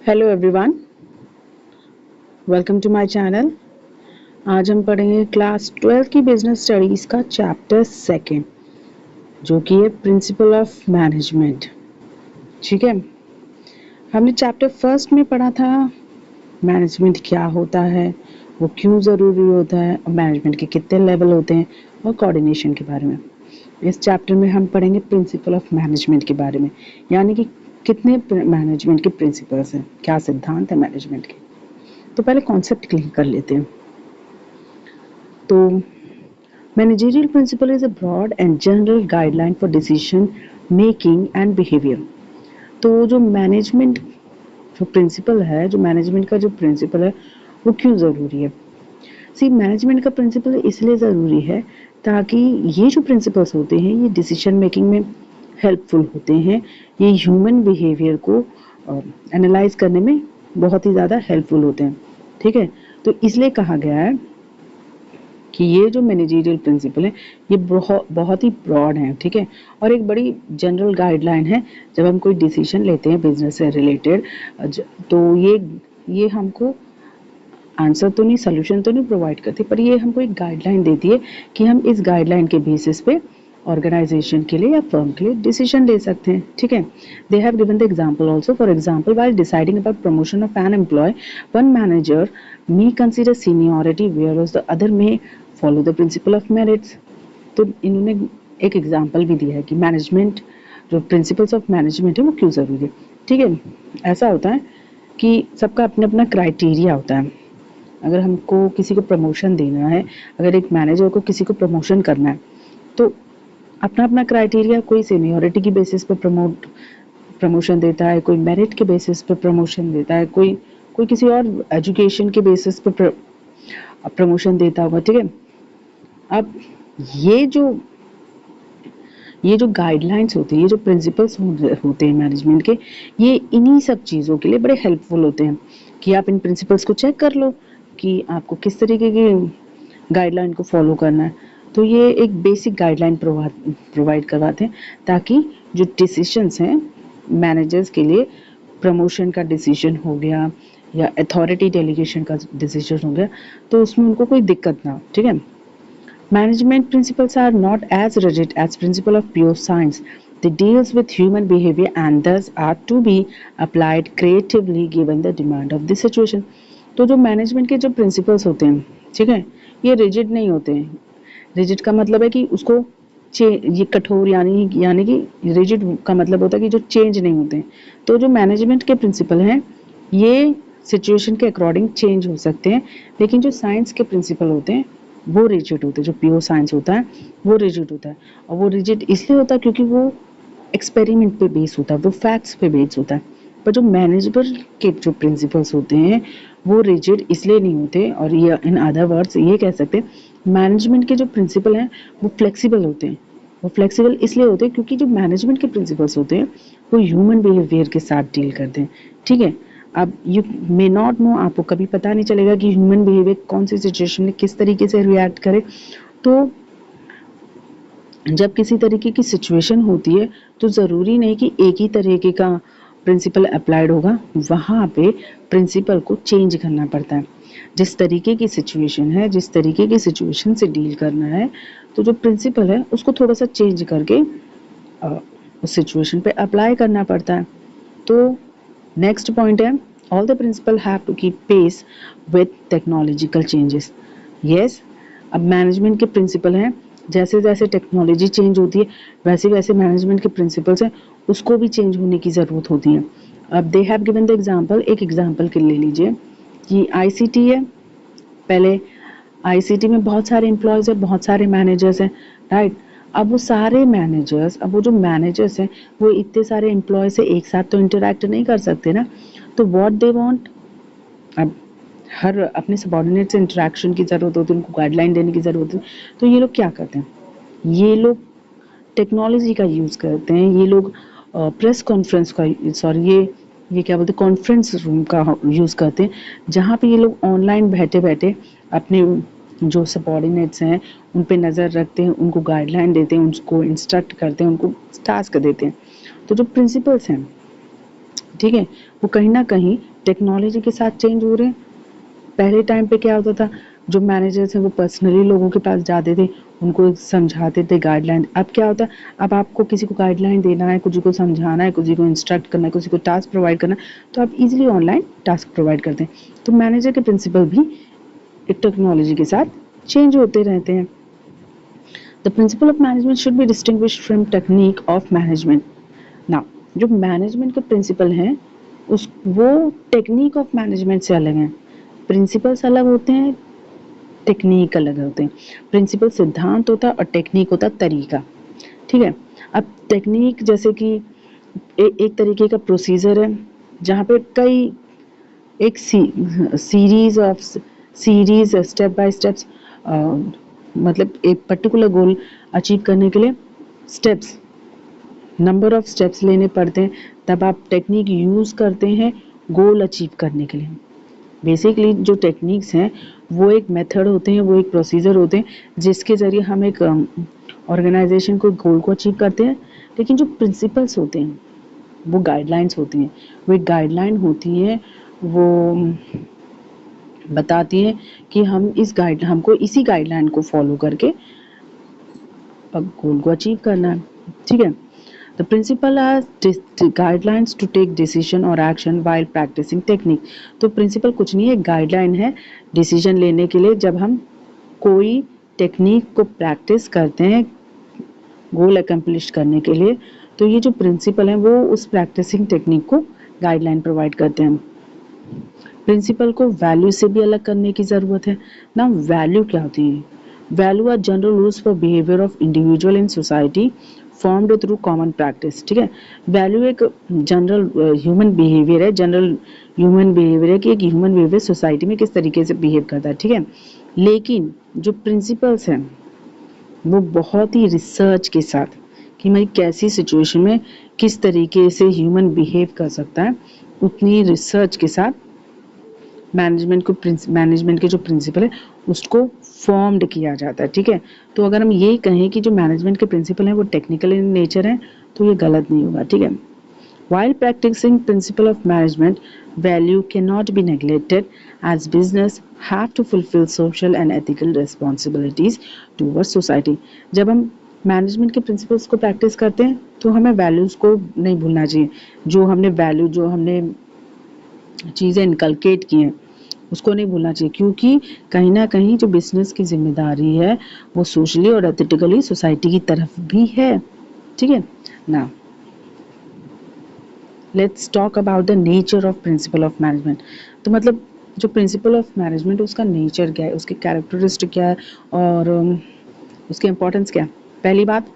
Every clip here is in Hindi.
Hello everyone, welcome to my channel. आज हम पढ़ेंगे क्लास 12 की बिजनेस स्टडीज़ का चैप्टर सेकंड, जो कि है प्रिंसिपल ऑफ मैनेजमेंट। ठीक है, हमने चैप्टर फर्स्ट में पढ़ा था मैनेजमेंट क्या होता है, वो क्यों ज़रूरी होता है, और मैनेजमेंट के कितने लेवल होते हैं, और कोऑर्डिनेशन के बारे में। इस चैप्टर में हम पढ़ेंगे प्रिंसिपल ऑफ मैनेजमेंट के बारे में, यानी कि कितने मैनेजमेंट के प्रिंसिपल्स हैं, क्या सिद्धांत है मैनेजमेंट के। तो पहले कॉन्सेप्ट क्लियर कर लेते हैं। तो managerial principle is a broad and general guideline for decision making and behaviour. तो जो मैनेजमेंट जो प्रिंसिपल है, जो मैनेजमेंट का जो प्रिंसिपल है, वो क्यों ज़रूरी है। सी, मैनेजमेंट का प्रिंसिपल इसलिए ज़रूरी है ताकि ये जो प्रिंसिपल्स होते हैं ये डिसीजन मेकिंग में हेल्पफुल होते हैं, ये ह्यूमन बिहेवियर को एनालाइज करने में बहुत ही ज़्यादा हेल्पफुल होते हैं। ठीक है, तो इसलिए कहा गया है कि ये जो मैनेजरियल प्रिंसिपल है ये बहुत ही ब्रॉड है। ठीक है, और एक बड़ी जनरल गाइडलाइन है जब हम कोई डिसीजन लेते हैं बिजनेस से रिलेटेड। तो ये हमको आंसर तो नहीं, सोल्यूशन तो नहीं प्रोवाइड करती, पर ये हमको एक गाइडलाइन देती है कि हम इस गाइडलाइन के बेसिस पे ऑर्गेनाइजेशन के लिए या फर्म के लिए डिसीजन ले सकते हैं। ठीक है, they have given the example also. For example, while deciding about promotion of an employee, one manager may consider seniority whereas the other may follow the principle of merits। तो इन्होंने एक एग्जांपल भी दिया है कि मैनेजमेंट जो प्रिंसिपल्स ऑफ मैनेजमेंट है वो क्यों ज़रूरी है। ठीक है, ऐसा होता है कि सबका अपना अपना क्राइटेरिया होता है। अगर हमको किसी को प्रमोशन देना है, अगर एक मैनेजर को किसी को प्रमोशन करना है, तो अपना अपना क्राइटेरिया, कोई सीनियरिटी की बेसिस पर प्रमोशन देता है, कोई मेरिट के बेसिस पर प्रमोशन देता है, कोई किसी और एजुकेशन के बेसिस पर प्रमोशन देता होगा। ठीक है, अब ये जो गाइडलाइंस होती है, ये जो प्रिंसिपल्स होते हैं मैनेजमेंट के, ये इन्हीं सब चीज़ों के लिए बड़े हेल्पफुल होते हैं कि आप इन प्रिंसिपल्स को चेक कर लो कि आपको किस तरीके की गाइडलाइन को फॉलो करना है। तो ये एक बेसिक गाइडलाइन प्रोवाइड करवाते हैं ताकि जो डिसीजंस हैं मैनेजर्स के लिए, प्रमोशन का डिसीजन हो गया या अथॉरिटी डेलीगेशन का डिसीजन हो गया, तो उसमें उनको कोई दिक्कत ना हो। ठीक है, management principles are not as rigid as principle of pure science. They deals with human behavior and thus are to be applied creatively given the demand of the situation। तो जो मैनेजमेंट के जो प्रिंसिपल्स होते हैं, ठीक है, ये रिजिड नहीं होते हैं। रिजिड का मतलब है कि उसको ये कठोर, यानी कि रिजिड का मतलब होता है कि जो चेंज नहीं होते हैं। तो जो मैनेजमेंट के प्रिंसिपल हैं ये सिचुएशन के अकॉर्डिंग चेंज हो सकते हैं, लेकिन जो साइंस के प्रिंसिपल होते हैं वो रिजिड होते हैं। जो प्योर साइंस होता है वो रिजिड होता है, और वो रिजिड इसलिए होता है क्योंकि वो एक्सपेरिमेंट पे बेस होता है, वो फैक्ट्स पे बेस होता है। पर जो मैनेजमेंट के जो प्रिंसिपल्स होते हैं वो रिजिड इसलिए नहीं होते, और ये इन अदर वर्ड्स ये कह सकते हैं मैनेजमेंट के जो प्रिंसिपल हैं वो फ्लेक्सिबल होते हैं। वो फ्लेक्सिबल इसलिए होते हैं क्योंकि जो मैनेजमेंट के प्रिंसिपल्स होते हैं वो ह्यूमन बिहेवियर के साथ डील करते हैं। ठीक है, अब यू मे नॉट नो, आपको कभी पता नहीं चलेगा कि ह्यूमन बिहेवियर कौन सी सिचुएशन में किस तरीके से रिएक्ट करे। तो जब किसी तरीके की सिचुएशन होती है तो ज़रूरी नहीं कि एक ही तरीके का प्रिंसिपल अप्लाइड होगा, वहाँ पे प्रिंसिपल को चेंज करना पड़ता है। जिस तरीके की सिचुएशन है, जिस तरीके की सिचुएशन से डील करना है, तो जो प्रिंसिपल है उसको थोड़ा सा चेंज करके उस सिचुएशन पे अप्लाई करना पड़ता है। तो नेक्स्ट पॉइंट है, all the principle have to keep pace with technological changes. Yes, अब मैनेजमेंट के प्रिंसिपल हैं, जैसे जैसे टेक्नोलॉजी चेंज होती है वैसे वैसे मैनेजमेंट के प्रिंसिपल्स हैं उसको भी चेंज होने की ज़रूरत होती है। अब दे हैव गिवन द एग्जांपल, एक एग्जांपल के ले लीजिए कि आईसीटी है। पहले आईसीटी में बहुत सारे एम्प्लॉयज़ हैं, बहुत सारे मैनेजर्स हैं, राइट। अब वो सारे मैनेजर्स, अब वो जो मैनेजर्स हैं वो इतने सारे एम्प्लॉय से एक साथ तो इंटरेक्ट नहीं कर सकते ना। तो व्हाट दे वांट, अब हर अपने सबॉर्डिनेट से इंटरेक्शन की ज़रूरत होती है, उनको गाइडलाइन देने की ज़रूरत है। तो ये लोग क्या करते हैं, ये लोग टेक्नोलॉजी का यूज़ करते हैं। ये लोग प्रेस कॉन्फ्रेंस का, ये क्या बोलते हैं, कॉन्फ्रेंस रूम का यूज़ करते हैं, जहाँ पे ये लोग ऑनलाइन बैठे बैठे अपने जो सबॉर्डिनेट्स हैं उन पे नज़र रखते हैं, उनको गाइडलाइन देते हैं, उनको इंस्ट्रक्ट करते हैं, उनको टास्क देते हैं। तो जो प्रिंसिपल्स हैं ठीक है, वो कहीं ना कहीं टेक्नोलॉजी के साथ चेंज हो रहे हैं। पहले टाइम पे क्या होता था, जो मैनेजर्स हैं वो पर्सनली लोगों के पास जाते थे, उनको समझाते थे गाइडलाइन। अब क्या होता है, अब आपको किसी को गाइडलाइन देना है, किसी को समझाना है, किसी को इंस्ट्रक्ट करना है, किसी को टास्क प्रोवाइड करना है, तो आप इजीली ऑनलाइन टास्क प्रोवाइड करते हैं। तो मैनेजर के प्रिंसिपल भी टेक्नोलॉजी के साथ चेंज होते रहते हैं। The principle of management should be distinguished from technique of management. Now जो मैनेजमेंट के प्रिंसिपल हैं उस वो टेक्निक ऑफ मैनेजमेंट से अलग हैं। प्रिंसिपल्स अलग होते हैं, टेक्निक अलग होते हैं। प्रिंसिपल सिद्धांत होता है और टेक्निक होता तरीका। ठीक है, अब टेक्निक जैसे कि एक तरीके का प्रोसीजर है जहाँ पे कई एक सीरीज स्टेप बाय स्टेप्स, मतलब एक पर्टिकुलर गोल अचीव करने के लिए स्टेप्स, नंबर ऑफ स्टेप्स लेने पड़ते हैं, तब आप टेक्निक यूज़ करते हैं गोल अचीव करने के लिए। बेसिकली जो टेक्निक्स हैं वो एक मेथड होते हैं, वो एक प्रोसीजर होते हैं जिसके ज़रिए हम एक ऑर्गेनाइजेशन को गोल को अचीव करते हैं। लेकिन जो प्रिंसिपल्स होते हैं वो गाइडलाइंस होती हैं, वो एक गाइडलाइन होती है, वो बताती हैं कि हमको इसी गाइडलाइन को फॉलो करके गोल को अचीव करना है। ठीक है, The principle has guidelines to take decision or action while practicing technique. तो प्रिंसिपल कुछ नहीं है, गाइडलाइन है डिसीजन लेने के लिए जब हम कोई टेक्निक को प्रैक्टिस करते हैं गोल अकम्प्लिश करने के लिए। तो ये जो प्रिंसिपल है वो उस प्रैक्टिसिंग टेक्निक को गाइडलाइन प्रोवाइड करते हैं। प्रिंसिपल को वैल्यू से भी अलग करने की ज़रूरत है ना। वैल्यू क्या होती है? Value are general rules for behaviour of individual in society formed through common practice. ठीक है, वैल्यू एक जनरल ह्यूमन बिहेवियर है, जनरल ह्यूमन बिहेवियर है कि एक ह्यूमन बिहेवियर सोसाइटी में किस तरीके से बिहेव करता है। ठीक है, लेकिन जो प्रिंसिपल्स हैं वो बहुत ही रिसर्च के साथ कि मैं कैसी सिचुएशन में किस तरीके से ह्यूमन बिहेव कर सकता है, उतनी रिसर्च के साथ मैनेजमेंट के जो प्रिंसिपल है उसको फॉर्म्ड किया जाता है। ठीक है, तो अगर हम ये कहें कि जो मैनेजमेंट के प्रिंसिपल हैं वो टेक्निकल इन नेचर हैं तो ये गलत नहीं होगा। ठीक है, while practicing principle of management, value cannot be neglected as business have to fulfill social and ethical responsibilities towards society। जब हम मैनेजमेंट के प्रिंसिपल्स को प्रैक्टिस करते हैं तो हमें वैल्यूज़ को नहीं भूलना चाहिए। जो हमने चीज़ें इनकलकेट की हैं उसको नहीं भूलना चाहिए, क्योंकि कहीं ना कहीं जो बिजनेस की जिम्मेदारी है वो सोशली और एथिकली सोसाइटी की तरफ भी है। ठीक है ना, let's talk about the nature of principle of management. तो मतलब जो प्रिंसिपल ऑफ मैनेजमेंट उसका नेचर क्या है, उसकी कैरेक्टरिस्टिक क्या है और उसकी इंपॉर्टेंस क्या है। पहली बात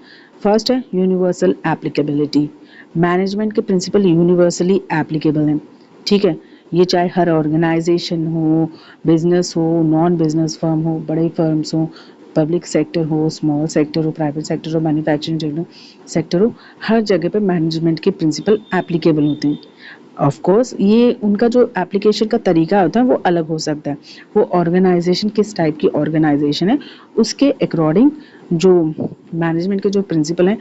फर्स्ट है यूनिवर्सल एप्लीकेबिलिटी। मैनेजमेंट के प्रिंसिपल यूनिवर्सली एप्लीकेबल हैं। ठीक है, ये चाहे हर ऑर्गेनाइजेशन हो, बिजनेस हो, नॉन बिजनेस फर्म हो, बड़े फर्म्स हो, पब्लिक सेक्टर हो, स्मॉल सेक्टर हो, प्राइवेट सेक्टर हो, मैन्युफैक्चरिंग सेक्टर हो, हर जगह पे मैनेजमेंट के प्रिंसिपल एप्लीकेबल होते हैं। ऑफ कोर्स ये उनका जो एप्लीकेशन का तरीका होता है वो अलग हो सकता है, वो ऑर्गेनाइजेशन किस टाइप की ऑर्गेनाइजेशन है उसके अकॉर्डिंग जो मैनेजमेंट के जो प्रिंसिपल हैं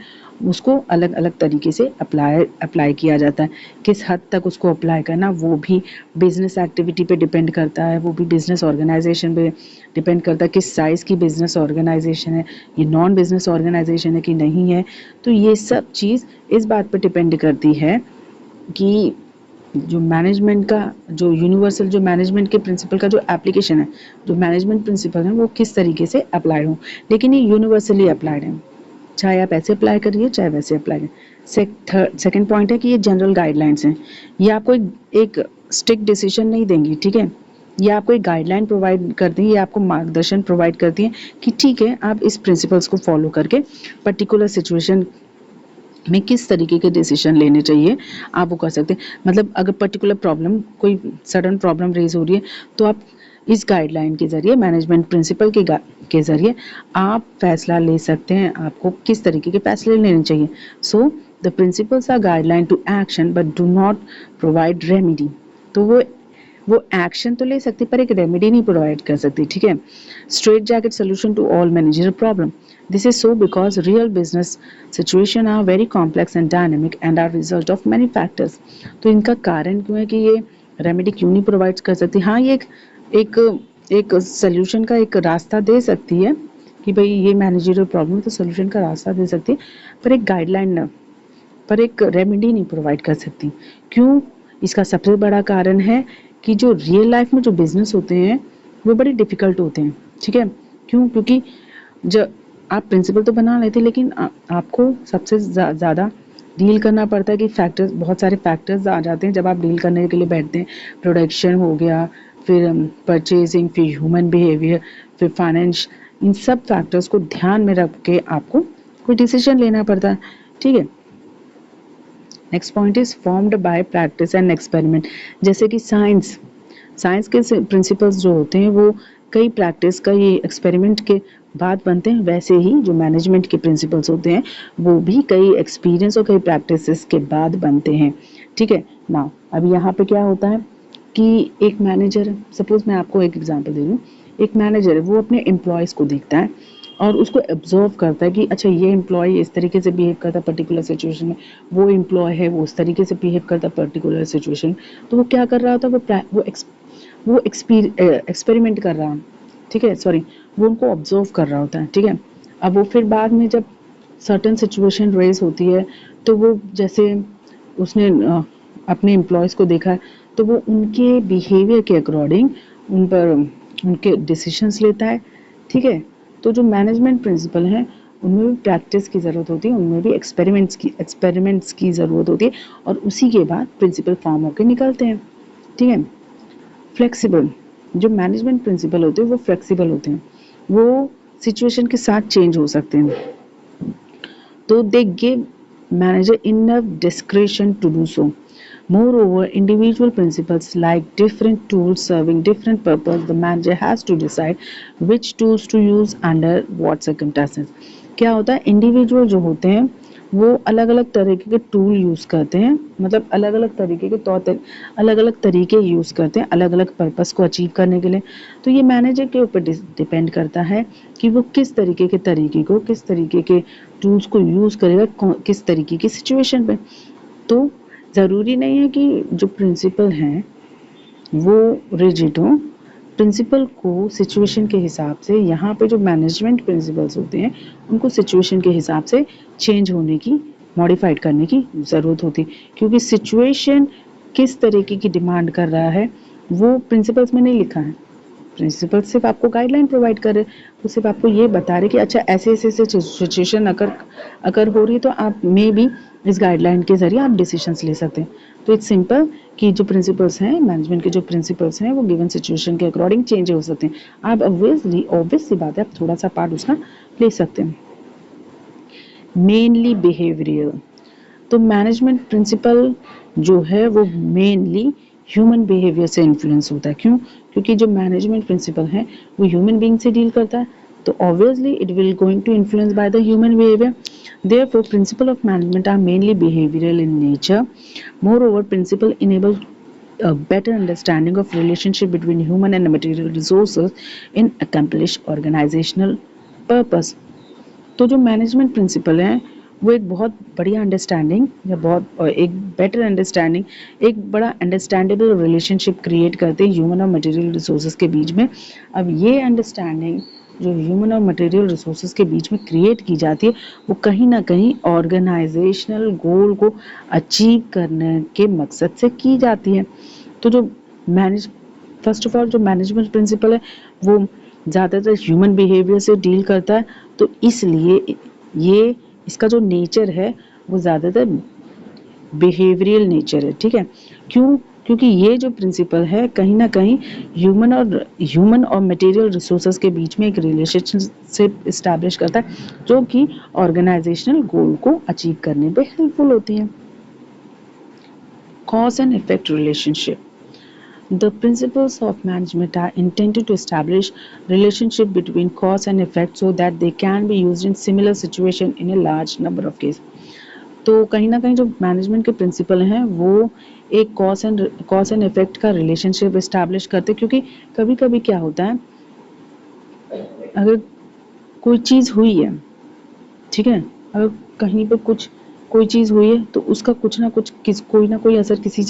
उसको अलग अलग तरीके से अप्लाई किया जाता है। किस हद तक उसको अप्लाई करना वो भी बिजनेस एक्टिविटी पे डिपेंड करता है, वो भी बिजनेस ऑर्गेनाइजेशन पे डिपेंड करता है, किस साइज़ की बिजनेस ऑर्गेनाइजेशन है, ये नॉन बिजनेस ऑर्गेनाइजेशन है कि नहीं है। तो ये सब चीज़ इस बात पर डिपेंड करती है कि जो मैनेजमेंट का जो यूनिवर्सल जो मैनेजमेंट के प्रिंसिपल का जो एप्लीकेशन है, जो मैनेजमेंट प्रिंसिपल है वो किस तरीके से अप्लाइड हो। लेकिन ये यूनिवर्सली अप्लाइड है, चाहे आप ऐसे अप्लाई करिए चाहे वैसे अप्लाई करिए। सेकंड पॉइंट है कि ये जनरल गाइडलाइंस हैं, ये आपको एक स्ट्रिक्ट डिसीजन नहीं देंगी। ठीक है, ये आपको एक गाइडलाइन प्रोवाइड करती हैं, ये आपको मार्गदर्शन प्रोवाइड करती हैं कि ठीक है आप इस प्रिंसिपल्स को फॉलो करके पर्टिकुलर सिचुएशन में किस तरीके के डिसीजन लेने चाहिए आप वो कर सकते हैं। मतलब अगर पर्टिकुलर प्रॉब्लम कोई सडन प्रॉब्लम रेज हो रही है तो आप इस गाइडलाइन के ज़रिए मैनेजमेंट प्रिंसिपल के ज़रिए आप फैसला ले सकते हैं, आपको किस तरीके के फैसले लेने चाहिए। So the principles are guideline to action but do not provide remedy. तो वो वो एक्शन तो ले सकती पर एक रेमेडी नहीं प्रोवाइड कर सकती, ठीक है। Straight jacket solution to all manager problem, this is so because real business situation are very complex and dynamic and are result of many factors. तो इनका कारण क्यों है कि ये रेमेडी क्यों नहीं प्रोवाइड कर सकती। हाँ, ये एक एक सोल्यूशन का एक रास्ता दे सकती है कि भाई ये मैनेजरियल प्रॉब्लम, तो सोल्यूशन का रास्ता दे सकती है पर एक गाइडलाइन, पर एक रेमेडी नहीं प्रोवाइड कर सकती। क्यों? इसका सबसे बड़ा कारण है कि जो रियल लाइफ में जो बिजनेस होते हैं वो बड़े डिफिकल्ट होते हैं, ठीक है। क्यों? क्योंकि जब आप प्रिंसिपल तो बना लेते लेकिन आपको सबसे ज़्यादा डील करना पड़ता है कि फैक्टर्स, बहुत सारे फैक्टर्स आ जाते हैं जब आप डील करने के लिए बैठते हैं। प्रोडक्शन हो गया, फिर परचेजिंग, फिर ह्यूमन बिहेवियर, फिर फाइनेंस, इन सब फैक्टर्स को ध्यान में रख के आपको कोई डिसीजन लेना पड़ता है, ठीक है। Next point is formed by practice and experiment. जैसे कि साइंस के प्रिंसिपल्स जो होते हैं वो कई प्रैक्टिस, कई एक्सपेरिमेंट के बाद बनते हैं, वैसे ही जो मैनेजमेंट के प्रिंसिपल्स होते हैं वो भी कई एक्सपीरियंस और कई प्रैक्टिसेस के बाद बनते हैं, ठीक है। नाउ अब यहाँ पे क्या होता है कि एक मैनेजर, सपोज मैं आपको एक एग्जांपल दे दूँ, एक मैनेजर है वो अपने एम्प्लॉयज़ को देखता है और उसको ऑब्जर्व करता है कि अच्छा ये एम्प्लॉय इस तरीके से बिहेव करता है पर्टिकुलर सिचुएशन में, वो एम्प्लॉय है वो उस तरीके से बिहेव करता है पर्टिकुलर सिचुएशन। तो वो क्या कर रहा होता है, वो एक्सपेरिमेंट कर रहा, ठीक है, सॉरी, वो उनको ऑब्जर्व कर रहा होता है, ठीक है। अब वो फिर बाद में जब सर्टन सिचुएशन रेज होती है तो वो जैसे उसने अपने एम्प्लॉयज़ को देखा है तो वो उनके बिहेवियर के अकॉर्डिंग उन पर उनके डिसीजंस लेता है, ठीक है। तो जो मैनेजमेंट प्रिंसिपल हैं उनमें भी प्रैक्टिस की ज़रूरत होती है, उनमें भी एक्सपेरिमेंट्स की ज़रूरत होती है और उसी के बाद प्रिंसिपल फॉर्म होकर निकलते हैं, ठीक है। फ्लेक्सिबल, जो मैनेजमेंट प्रिंसिपल होते हैं वो फ्लेक्सिबल होते हैं, वो सिचुएशन के साथ चेंज हो सकते हैं, तो they give manager enough discretion to do so. Moreover, individual principles like different tools serving different purpose, the manager has to decide which tools to use under what circumstances. क्या होता है, इंडिविजुअल जो होते हैं वो अलग अलग तरीके के टूल यूज़ करते हैं, मतलब अलग अलग तरीके के अलग अलग तरीके यूज़ करते हैं अलग अलग पर्पस को अचीव करने के लिए। तो ये मैनेजर के ऊपर डिपेंड करता है कि वो किस तरीके के टूल्स को यूज़ करेगा किस तरीके की सिचुएशन पे। तो ज़रूरी नहीं है कि जो प्रिंसिपल हैं वो रिजिड हो, प्रिंसिपल को सिचुएशन के हिसाब से, यहाँ पे जो मैनेजमेंट प्रिंसिपल्स होते हैं उनको सिचुएशन के हिसाब से चेंज होने की, मॉडिफाइड करने की ज़रूरत होती है, क्योंकि सिचुएशन किस तरीके की डिमांड कर रहा है वो प्रिंसिपल्स में नहीं लिखा है। प्रिंसिपल सिर्फ आपको गाइडलाइन प्रोवाइड कर रहे, वो सिर्फ आपको ये बता रहे कि अच्छा ऐसे सिचुएशन अगर हो रही है तो आप मे बी इस गाइडलाइन के ज़रिए आप डिसीजंस ले सकते हैं। तो इट्स सिंपल कि जो प्रिंसिपल्स हैं, मैनेजमेंट के जो प्रिंसिपल्स हैं वो गिवन सिचुएशन के अकॉर्डिंग चेंज हो सकते हैं। आप ऑब्वियस सी बात है, आप थोड़ा सा पार्ट उसका ले सकते हैं। मेनली बिहेवियरल, तो मैनेजमेंट प्रिंसिपल जो है वो मेनली ह्यूमन बिहेवियर से इन्फ्लुएंस होता है। क्यों? क्योंकि जो मैनेजमेंट प्रिंसिपल है वो ह्यूमन बीइंग से डील करता है, तो obviously it will going to influence by the human behaviour. Therefore, principles of management are mainly behavioral in nature. Moreover, principles enable a better understanding of relationship between human and material resources in accomplish organizational purpose. तो जो मैनेजमेंट प्रिंसिपल हैं वो एक बहुत बढ़िया अंडरस्टैंडिंग या एक बेटर अंडरस्टैंडिंग, एक बड़ा अंडरस्टैंडेबल रिलेशनशिप क्रिएट करते हैं ह्यूमन और मटेरियल रिसोर्सेज के बीच में। अब ये अंडरस्टैंडिंग जो ह्यूमन और मटेरियल रिसोर्सेज के बीच में क्रिएट की जाती है वो कहीं ना कहीं ऑर्गेनाइजेशनल गोल को अचीव करने के मकसद से की जाती है। तो जो फर्स्ट ऑफ ऑल जो मैनेजमेंट प्रिंसिपल है वो ज़्यादातर ह्यूमन बिहेवियर से डील करता है, तो इसलिए ये इसका जो नेचर है वो ज़्यादातर बिहेवियरल नेचर है, ठीक है। क्यों? क्योंकि ये जो प्रिंसिपल है कहीं ना कहीं ह्यूमन और मटेरियल रिसोर्सेज के बीच में एक रिलेशनशिप इस्टेब्लिश करता है जो कि ऑर्गेनाइजेशनल गोल को अचीव करने पे हेल्पफुल होती है। Cause and effect relationship, the principles of management are intended to establish relationship between cause and effect so that they can be used in similar situation in a large number of cases. तो कहीं ना कहीं जो मैनेजमेंट के प्रिंसिपल हैं वो एक कॉज एंड इफेक्ट का रिलेशनशिप इस्टेब्लिश करते हैं, क्योंकि कभी कभी क्या होता है, अगर कोई चीज़ हुई है, ठीक है, अगर कहीं पर कोई चीज़ हुई है तो उसका कुछ ना कुछ कोई ना कोई असर किसी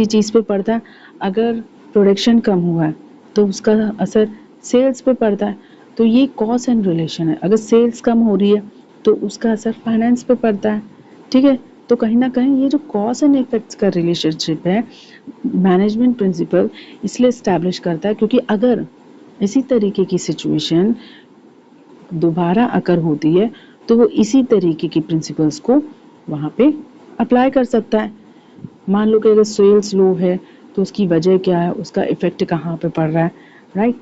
चीज़ पे पड़ता है। अगर प्रोडक्शन कम हुआ है तो उसका असर सेल्स पे पड़ता है। तो ये कॉज एंड रिलेशन है। अगर सेल्स कम हो रही है तो उसका असर फाइनेंस पे पड़ता है, ठीक है। तो कहीं ना कहीं ये जो कॉज एंड इफेक्ट्स का रिलेशनशिप है, मैनेजमेंट प्रिंसिपल इसलिए इस्टेब्लिश करता है क्योंकि अगर इसी तरीके की सिचुएशन दोबारा अकर होती है तो वो इसी तरीके की प्रिंसिपल्स को वहाँ पे अप्लाई कर सकता है। मान लो कि अगर सेल्स लो है तो उसकी वजह क्या है, उसका इफेक्ट कहाँ पे पड़ रहा है, right.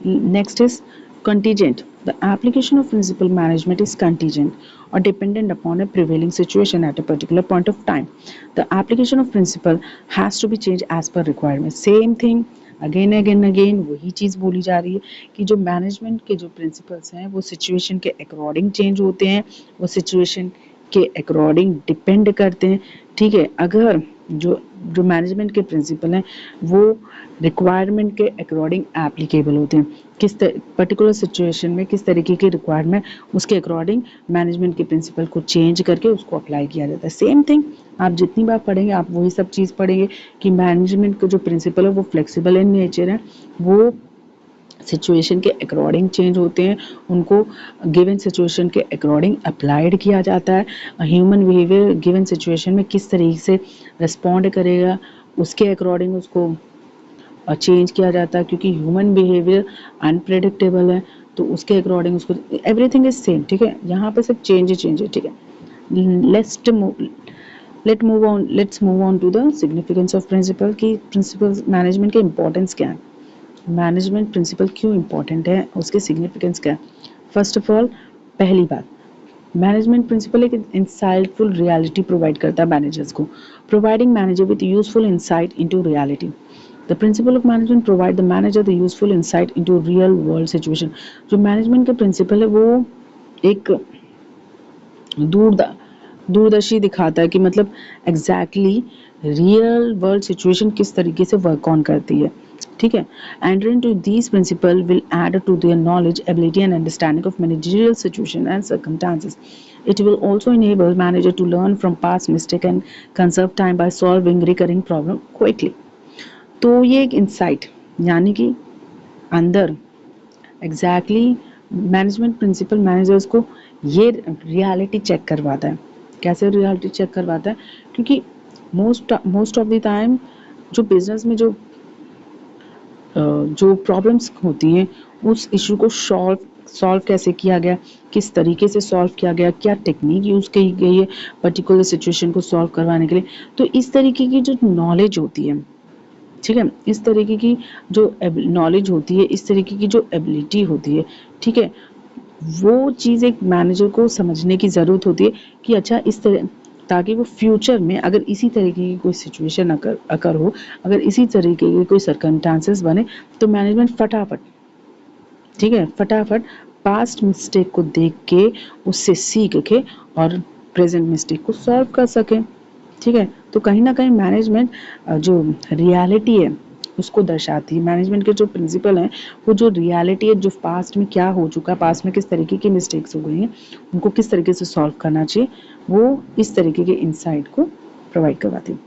Next is contingent. The application of principal management is contingent or dependent upon a prevailing situation at a particular point of time. The application of principle has to be changed as per requirement. Same thing again वही चीज़ बोली जा रही है कि जो मैनेजमेंट के जो प्रिंसिपल्स हैं वो सिचुएशन के अकॉर्डिंग चेंज होते हैं, वो सिचुएशन के अकॉर्डिंग डिपेंड करते हैं, ठीक है। अगर जो जो मैनेजमेंट के प्रिंसिपल हैं वो रिक्वायरमेंट के अकॉर्डिंग एप्लीकेबल होते हैं, किस पर्टिकुलर सिचुएशन में किस तरीके की रिक्वायरमेंट, उसके अकॉर्डिंग मैनेजमेंट के प्रिंसिपल को चेंज करके उसको अप्लाई किया जाता है। सेम थिंग आप जितनी बार पढ़ेंगे आप वही सब चीज़ पढ़ेंगे कि मैनेजमेंट का जो प्रिंसिपल है वो फ्लेक्सिबल इन नेचर है, वो सिचुएशन के अकॉर्डिंग चेंज होते हैं, उनको गिवन सिचुएशन के अकॉर्डिंग अप्लाइड किया जाता है। ह्यूमन बिहेवियर गिवन सिचुएशन में किस तरीके से रिस्पॉन्ड करेगा उसके अकॉर्डिंग उसको चेंज किया जाता है, क्योंकि ह्यूमन बिहेवियर अनप्रेडिक्टेबल है तो उसके अकॉर्डिंग उसको एवरीथिंग इज सेम, ठीक है। यहाँ पे सिर्फ चेंज है, ठीक है। Let's move on to the significance of principle की प्रिंसिपल मैनेजमेंट के इंपॉर्टेंस क्या है, मैनेजमेंट प्रिंसिपल क्यों इंपॉर्टेंट है, उसके सिग्निफिकेंस क्या है। फर्स्ट ऑफ ऑल, पहली बात, मैनेजमेंट प्रिंसिपल एक इंसाइटफुल रियलिटी प्रोवाइड करता है मैनेजर्स को, providing manager with useful insight into reality. The principle of management provide the manager the useful insight into real world situation. जो मैनेजमेंट का प्रिंसिपल है वो एक दूरदर्शी दिखाता है कि मतलब एग्जैक्टली रियल वर्ल्ड सिचुएशन किस तरीके से वर्क ऑन करती है, ठीक है। Entering to these principles will add to their knowledge, ability and understanding of managerial situation and circumstances. It will also enable manager to learn from past mistake and conserve time by solving recurring problem quickly. तो ये एक इंसाइट यानी कि अंदर एग्जैक्टली मैनेजमेंट प्रिंसिपल मैनेजर्स को ये रियलिटी चेक करवाता है। कैसे रियलिटी चेक करवाता है, क्योंकि मोस्ट ऑफ द टाइम जो बिजनेस में जो प्रॉब्लम्स होती हैं उस इशू को सॉल्व कैसे किया गया, किस तरीके से सॉल्व किया गया, क्या टेक्निक यूज़ की गई है पर्टिकुलर सिचुएशन को सॉल्व करवाने के लिए। तो इस तरीके की जो नॉलेज होती है, ठीक है, इस तरीके की जो नॉलेज होती है, इस तरीके की जो एबिलिटी होती है, ठीक है, वो चीज़ एक मैनेजर को समझने की ज़रूरत होती है कि अच्छा इस तरह, ताकि वो फ्यूचर में अगर इसी तरीके की कोई सिचुएशन अकर हो, अगर इसी तरीके के कोई सर्कमस्टांसेस बने तो मैनेजमेंट फटाफट, ठीक है, फटाफट पास्ट मिस्टेक को देख के उससे सीख के और प्रेजेंट मिस्टेक को सॉल्व कर सके, ठीक है। तो कहीं ना कहीं मैनेजमेंट जो रियलिटी है उसको दर्शाती है। मैनेजमेंट के जो प्रिंसिपल हैं वो जो रियलिटी है, जो पास्ट में क्या हो चुका है, पास्ट में किस तरीके की मिस्टेक्स हो गई हैं, उनको किस तरीके से सॉल्व करना चाहिए, वो इस तरीके के इंसाइट को प्रोवाइड करवाती है।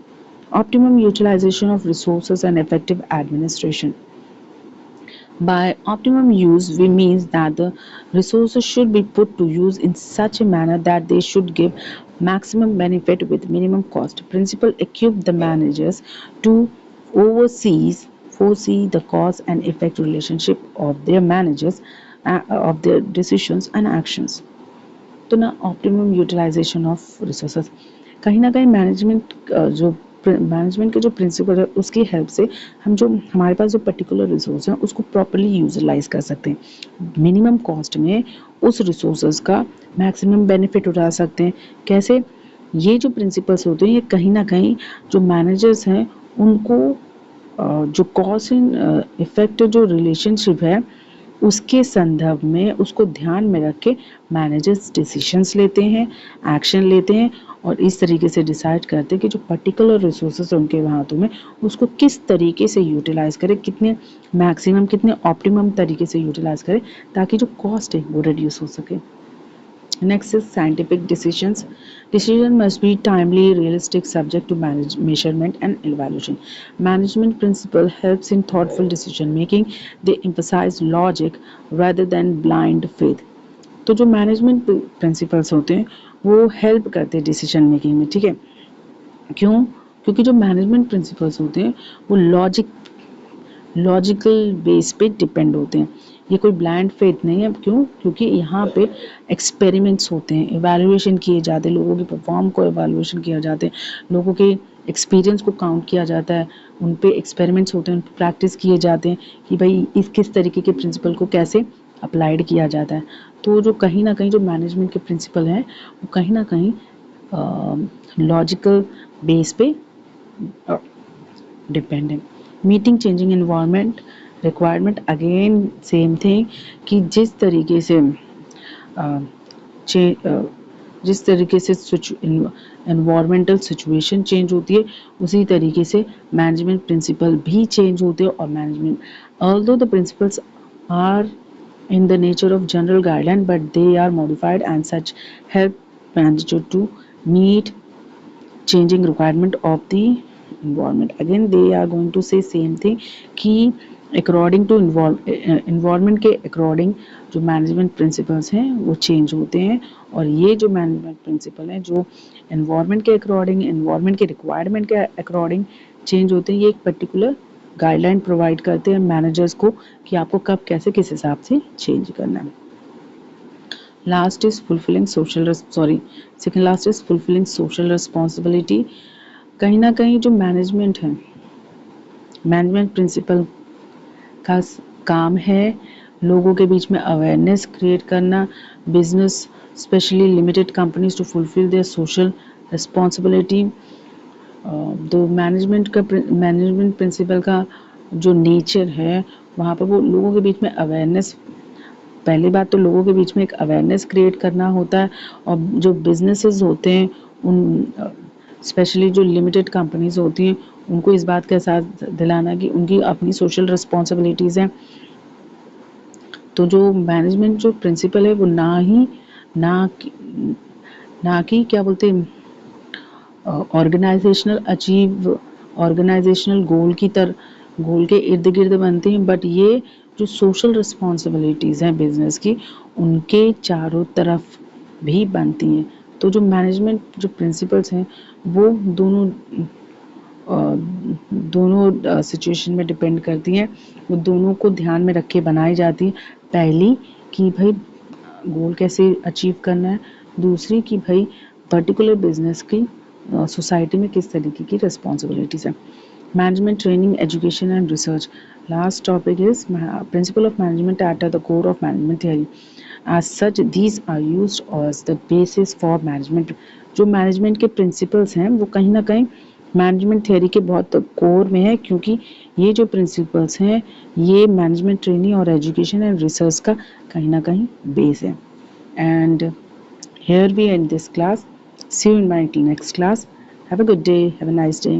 Optimum utilisation of resources and effective administration. By optimum use, we means that the resources should be put to use in such a manner that they should give maximum benefit with minimum cost. Principle equip the managers to foresee the cause and effect relationship of their managers, of their decisions and actions. तो ना ऑप्टिमम यूटिलाइजेशन ऑफ रिसोर्सेज, कहीं ना कहीं मैनेजमेंट के जो प्रिंसिपल है उसकी हेल्प से हम जो हमारे पास जो पर्टिकुलर रिसोर्स हैं उसको प्रॉपर्ली यूटिलाइज कर सकते हैं, मिनिमम कॉस्ट में उस रिसोर्सेज का मैक्सिमम बेनिफिट उठा सकते हैं। कैसे? ये जो प्रिंसिपल्स होते हैं ये कहीं ना कहीं जो मैनेजर्स हैं उनको जो कॉज एंड इफेक्ट जो रिलेशनशिप है उसके संदर्भ में उसको ध्यान में रख के मैनेजर्स डिसीजंस लेते हैं, एक्शन लेते हैं और इस तरीके से डिसाइड करते हैं कि जो पर्टिकुलर रिसोर्सेज उनके हाथों में उसको किस तरीके से यूटिलाइज करें, कितने मैक्सिमम कितने ऑप्टिमम तरीके से यूटिलाइज करें ताकि जो कॉस्ट है वो रिड्यूस हो सके। Next is scientific decisions. Decision must be timely, realistic, subject to measurement and evaluation. Management principle helps in thoughtful decision making. They emphasize logic rather than blind faith. तो जो मैनेजमेंट प्रिंसिपल्स होते हैं वो हेल्प करते हैं डिसीजन मेकिंग में, ठीक है। क्यों? क्योंकि जो मैनेजमेंट प्रिंसिपल्स होते हैं वो लॉजिकल बेस पे डिपेंड होते हैं। ये कोई ब्लाइंड फेथ नहीं है। क्यों? क्योंकि यहाँ पे एक्सपेरिमेंट्स होते हैं, इवैल्यूएशन किए जाते हैं, लोगों के परफॉर्म को इवैल्यूएशन किया जाते हैं, लोगों के एक्सपीरियंस को काउंट किया जाता है, उन पे एक्सपेरिमेंट्स होते हैं, उन पे प्रैक्टिस किए जाते हैं कि भाई इस किस तरीके के प्रिंसिपल को कैसे अप्लाइड किया जाता है। तो जो कहीं ना कहीं जो मैनेजमेंट के प्रिंसिपल हैं वो कहीं ना कहीं लॉजिकल बेस पे डिपेंड है। Meeting changing environment requirement, again same thing कि जिस तरीके से जिस तरीके से एनवायरमेंटल सिचुएशन चेंज होती है उसी तरीके से मैनेजमेंट प्रिंसिपल भी चेंज होते हैं। और management although the principles are in the nature of general guideline but they are modified and such help manager to meet changing requirement of the environment. Again they are going to say same thing कि according to environment के according जो मैनेजमेंट प्रिंसिपल्स हैं वो चेंज होते हैं। और ये जो मैनेजमेंट प्रिंसिपल हैं जो एनवायरनमेंट के अकॉर्डिंग, एनवायरनमेंट के रिक्वायरमेंट के अकॉर्डिंग चेंज होते हैं, ये एक पर्टिकुलर गाइडलाइन प्रोवाइड करते हैं मैनेजर्स को कि आपको कब कैसे किस हिसाब से चेंज करना है। Last is fulfilling social second last is fulfilling social responsibility. कहीं ना कहीं जो मैनेजमेंट है, मैनेजमेंट प्रिंसिपल का काम है लोगों के बीच में अवेयरनेस क्रिएट करना, business specially limited companies to fulfil their social responsibility. तो मैनेजमेंट प्रिंसिपल का जो नेचर है वहाँ पर वो लोगों के बीच में अवेयरनेस, पहली बात तो लोगों के बीच में एक अवेयरनेस क्रिएट करना होता है। और जो बिजनेसेस होते हैं उन स्पेशली जो लिमिटेड कंपनीज होती हैं उनको इस बात का एहसास दिलाना कि उनकी अपनी सोशल रिस्पॉन्सिबिलिटीज़ हैं। तो जो मैनेजमेंट जो प्रिंसिपल है वो ना कि क्या बोलते हैं ऑर्गेनाइजेशनल गोल के इर्द गिर्द बनते हैं, बट ये जो सोशल रिस्पॉन्सिबिलिटीज़ हैं बिजनेस की उनके चारों तरफ भी बनती हैं। तो जो मैनेजमेंट जो प्रिंसिपल्स हैं वो दोनों सिचुएशन में डिपेंड करती हैं, वो दोनों को ध्यान में रख के बनाई जाती है। पहली कि भाई गोल कैसे अचीव करना है, दूसरी कि भाई पर्टिकुलर बिजनेस की सोसाइटी में किस तरीके की रिस्पॉन्सिबिलिटीज़ है। Management training, education and research. Last topic is principle of management at the core of management theory. As such, these are used as the basis for management. जो मैनेजमेंट के प्रिंसिपल्स हैं वो कहीं ना कहीं मैनेजमेंट थियरी के बहुत कोर में है, क्योंकि ये जो प्रिंसिपल्स हैं ये मैनेजमेंट ट्रेनिंग और एजुकेशन एंड रिसर्च का कहीं ना कहीं बेस है। And here we end this class. See you in my next class. Have a good day. Have a nice day.